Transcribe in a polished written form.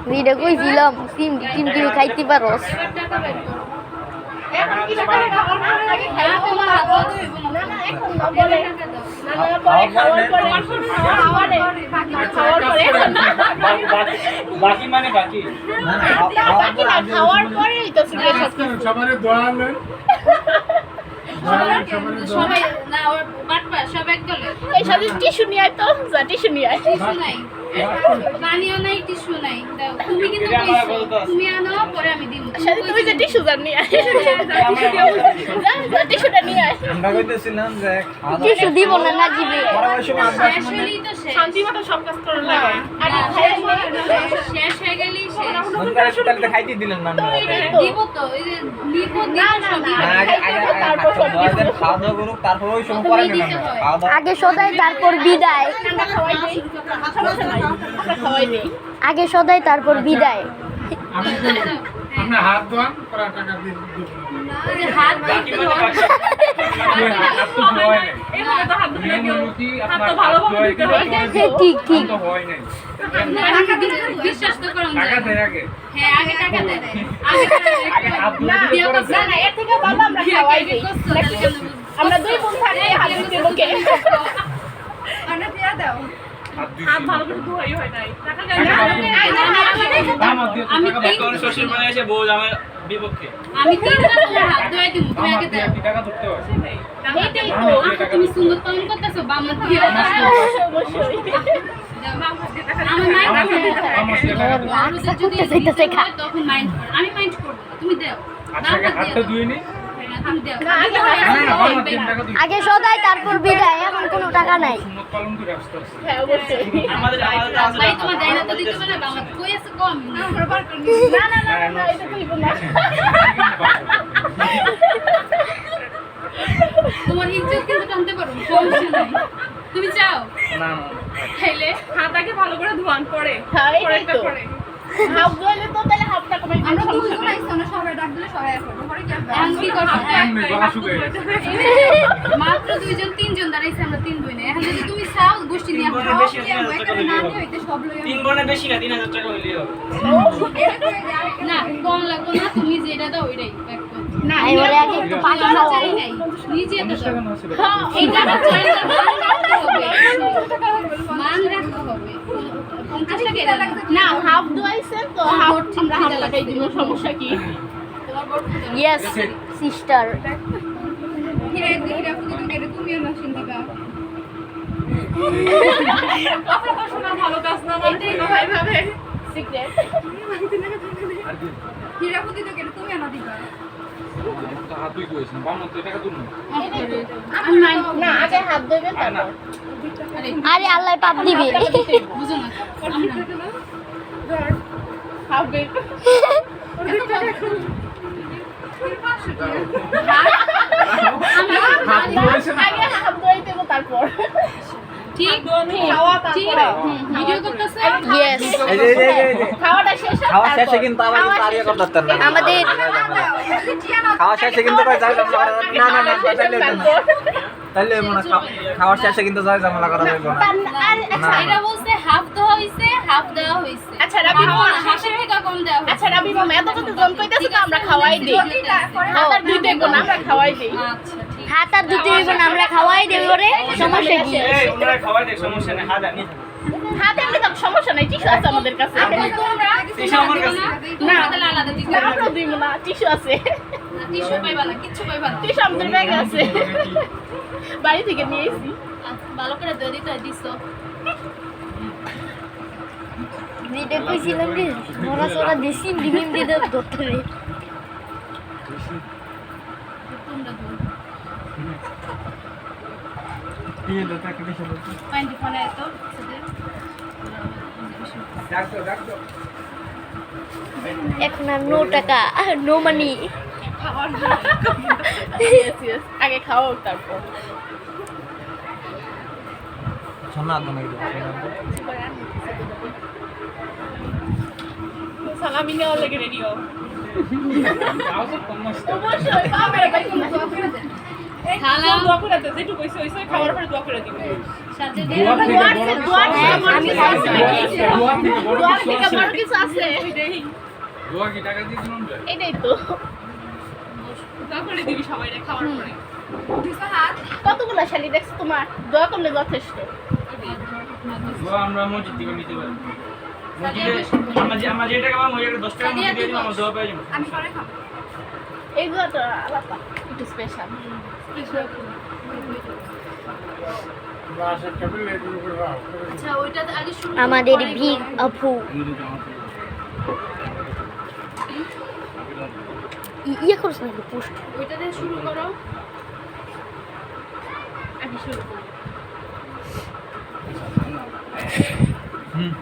Video কইছিলাম team team খাইতে পারোস এখন কি টাকা খাওয়ার পরে লাগে খাইতে তোমার হাত ধুইব না না এখন না বলে না না পরে খাওয়ার পরে খাওয়ার পরে বাকি মানে বাকি বাকি না খাওয়ার পরেই তো সবারে দোয়া নেন সবাই না ওর বাটপা সব এক দলে এই সাথে টিস্যু নিয়ে আয় তো যা টিস্যু নিয়ে আয় টিস্যু নাই পানিও নাই টিস্যু নাই দাও তুমি কিন্তু কইছো তুমি আনো পরে আমি দিমু সাথে তুমি যে টিস্যু জান নিয়ে আয় যা টিস্যুটা নিয়ে আয় আমরা কইতেছিলাম যে কিছু দিব না না দিবে আসলেই তো শেষ শান্তি মতো সব কাজ করার লাগে আগে শেষ হয়ে গেলি শেষ তাহলে খাইতে দিলেন না দিব তো এই যে নিব না না না তারপর খাওয়া দাওয়া করুক তারপর ওই সময় পরে নেবেন খাওয়া দাওয়া আগে সদাই তারপর বিদায় আমরা খাওয়াই দেই সমস্যা নাই আমরা খাওয়াই দেই আগে সদাই তারপর বিদায় আপনি হাত ধোয়ান পরে টাকা দিয়ে দিব ওই যে হাত বাকি দিতে মানে বাকি হাত তো হয় নাই এইভাবে তো হাত ধুয়ে দিও কি হাত আপনার তো ভালোভাবে ধুতে হয় ঠিক ঠিক তো হয় নাই বিশ্বাস তো করুন টাকা দেয় আগে হ্যাঁ আগে টাকা দে আগে হাত না ধুয়ে না এর থেকে ভালো আমরা খাওয়াই দেই আমরা দুই বোন থাকলে হাত ধুতে বকে আনা দিয়া দাও হাত ভালো করে ধোয়াই হয় নাই টাকা দেয় আমি এখন শ্বশুর বাড়ি এসে বউ আমার বিপক্ষে আমি তিনটা তোমার হাত ধুয়ে দিমু তুমি আগে দাও টাকা ধরতে হয় এইটাই ও তুমি সুন্দর পালন করতেছো বামা দিয়ে অবশ্যই আমি মাইন্ড রাখসা করতে চাইতেছে খা তখন মাইন্ড কর আমি মাইন্ড করব না তুমি দাও আচ্ছা হাতটা ধুয়ে নি তুমি দাও না আগে টাকা ধুই আগে সদাই তারপর বিদায় এখন কোনো টাকা নাই সুন্নত পালন করে আসতে আসতে হ্যাঁ অবশ্যই আমাদের ভাই তোমার দেয় না তো দিতে পারে বামা কই আছে কম আমরা বার করি না না না না এটা কইব না তোমার ইজ্জত কিন্তু টানতে পারো সমস্যা নাই তুমি চাও না খাইলে হাতটাকে ভালো করে ধোয়ান পরে হ্যাঁ এটাই তো হাফ ধোয়ালে তো তাহলে হাফটা কমে আমরা দুজন আইছি না সবাই ডাক দিলে সবাই এখন পরে কি এখন কি করব এমনি গলা শুকিয়ে গেছে মাত্র দুইজন তিনজন দাঁড়াইছে আমরা তিন বই না এখন যদি তুমি চাও গোষ্ঠী নিয়ে তিন বোনের বেশি না, 3000 টাকা না হইলেই হইতে সব লই তিন বনে বেশি না 3000 টাকা হইলেই হবে না কম লাগবে না তুমি যেটা দাও ওইটাই প্যাক করো না এবারে আগে একটু পানি আমরা খাওয়া চাই নাই নিজে তো টাকা না ছিল এই টাকা চাই না মান রাখতে হবে 50 টাকা এটা লাগবে না হাফ ধোয়াইছেন তো হাফ আমরা হাফ টাকাই দিব সমস্যা কি তোমার বড় ইয়েস সিস্টার হিরে হিরে ফুটু তুমিও না সিন্দিকা কথা তো শোনা ভালো কাজ না মানে ভাই ভাবে সিক্রেট হিরে ফুটু তুমিও না দিবা হাত ধুই কইছেন বামন তো টাকা দুন আমি নাই না আগে হাত ধুবেন না তারপর আরে আল্লাহ পাপ দিবে বুঝো না হাফ বের আগে হাত ধুয়ে দেব তারপর ঠিক খাওয়া ঠিক তারপরে ভিডিও করতেছে ইয়েস খাওয়াটা শেষ হয় খাওয়া শেষে কিন্তু আবার তারিয়া করতে না আমাদের খাওয়া শেষে কিন্তু কই যাই না না না তাহলে মনে খাওয়ার শেষে কিন্তু যাই ঝামেলা করা যাবে না আচ্ছা এটা বলছে হাফ দেওয়া হইছে হাফ দেওয়া হইছে আচ্ছা রাবি মামা হাসের থেকে কম দেওয়া হইছে আচ্ছা রাবি মামা এত কত জন কইতাছে তো আমরা খাওয়াই দেই হাত আর দুই দেব না আমরা খাওয়াই দেই আচ্ছা ঠিক হাত আর দিতে হইব না আমরা খাওয়াই দেব রে সমস্যা কি এই তোমরা খাওয়াই দেখ সমস্যা নেই হাত আনি হাত এমনি তো সমস্যা নাই টিস্যু আছে আমাদের কাছে টিস্যু আমার কাছে না তাহলে আলাদা দিতে না আমরা দিব না টিস্যু আছে টিস্যু পাইবা না কিচ্ছু পাইবা না টিস্যু আমাদের ব্যাগে আছে বাড়ি থেকে নিয়ে এসেছি ভালো করে দই দিতে দিছো ভিডিও কইছিলাম যে মোরা সোরা দেশি ডিম দিয়ে ধরতে রে তোমরা দই দিয়ে দাও টাকা বেশি দাও পাইন্দি ফোনে এত সেটা ডাকতো এখন আর নো টাকা নো মানি আগে খাওয়াও তারপর সোনা তো নাকি সালামি নেওয়ার লেগে রেডি হও আও তো কমস্ত অবশ্যই ক্যামেরা বাইক সালাম দোয়া করে দাও যেটুকু হইছে হইছে খাওয়ার পরে দোয়া করে দিবে সাথে দোয়া থেকে বড় আমি খাইছি দোয়া থেকে বড় দোয়া কিছু থেকে আছে? বড় কিছু আছে দোয়া কি টাকা দিয়ে দিলাম যায়? এটাই তো দোয়া করে দিবি সবাই রে খাওয়ার পরে কতগুলো শালি দেখছো তোমার দোয়া করলে যথেষ্ট দোয়া আমরা মসজিদ থেকে নিতে পারি মসজিদে আমরা যে টাকা পাবো ওই টাকা 10 টাকা মসজিদে দিয়ে দিলাম, আমরা দোয়া পেয়ে যাবো। আমি পরে খাবো এই দোয়াটা আলাদা একটু স্পেশাল বাসের টেবিল এগুলো করে দাও। আচ্ছা ওইটা আগে শুরু আমাদের বিগ আপু ইয়ে করছ না পোস্ট ওইটা দিয়ে শুরু করো আগে শুরু করো হুম